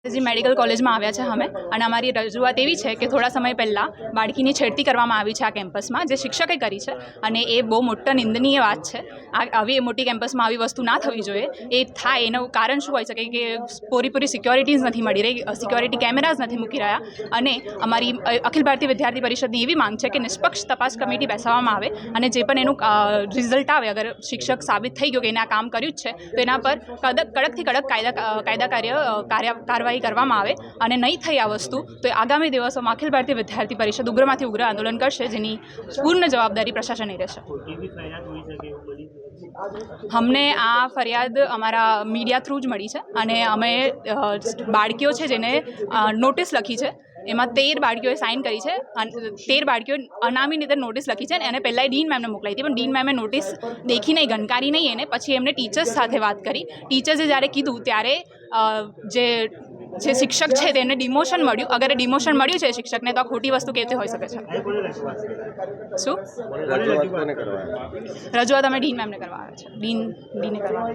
जी medical college में आव्या छे हमें अने अमारी रजूआत एवी छे कि थोड़ा समय पहला बाळकीनी छेड़ती करवामां आवी छे आ केम्पस में जे शिक्षके करी छे अने ए बहु मोटो निंदनीय बात छे। आवी मोटी केम्पस में आवी वस्तु ना थवी जोईए। ए थाय एनुं कारण शुं होई शके कि पूरी सिक्योरिटीज नहीं मळी रही, सिक्योरिटी केमेराज नहीं मूकी रह्या अने अमारी अखिल भारतीय विद्यार्थी परिषदनी एवी मांग छे कि निष्पक्ष तपास कमिटी बेसाडवामां आवे अने जे पण एनुं रिजल्ट आवे, अगर शिक्षक साबित थई गयो कि एने आ काम कर्युं ज छे तो एना पर कड़क थी कड़क कायदा कार्यवाही करवामां आवे अने नहीं थई आ वस्तु तो आगामी दिवसोमां अखिल भारतीय विद्यार्थी परिषद उग्रमांथी उग्र आंदोलन करशे, जेनी पूर्ण जवाबदारी प्रशासननी रहेशे। हमने आ फरियाद अमारा मीडिया थ्रू ज मळी छे अने अमे बाळकीओ छे जेने नोटिस लखी छे, एमां 13 बाळकीओए साइन करी छे। 13 बाळकीओए अनामी रीते नोटिस लखी छे अने पहेला डीन मेમને मोकलाई हती, पण डीन मेमे नोटिस देखी नहीं, गणकारी नहीं एने। पछी एमणे टीचर्स साथे वात करी। टीचर्से ज्यारे कीधुं त्यारे जे शिक्षक है तेने डिमोशन मळ्युं। अगर डिमोशन मळ्युं छे शिक्षकने तो आ खोटी वस्तु केवी होई शके छे? शुं रजूआत अमे डीन मेમને करवा आव्या छे। डीने करवा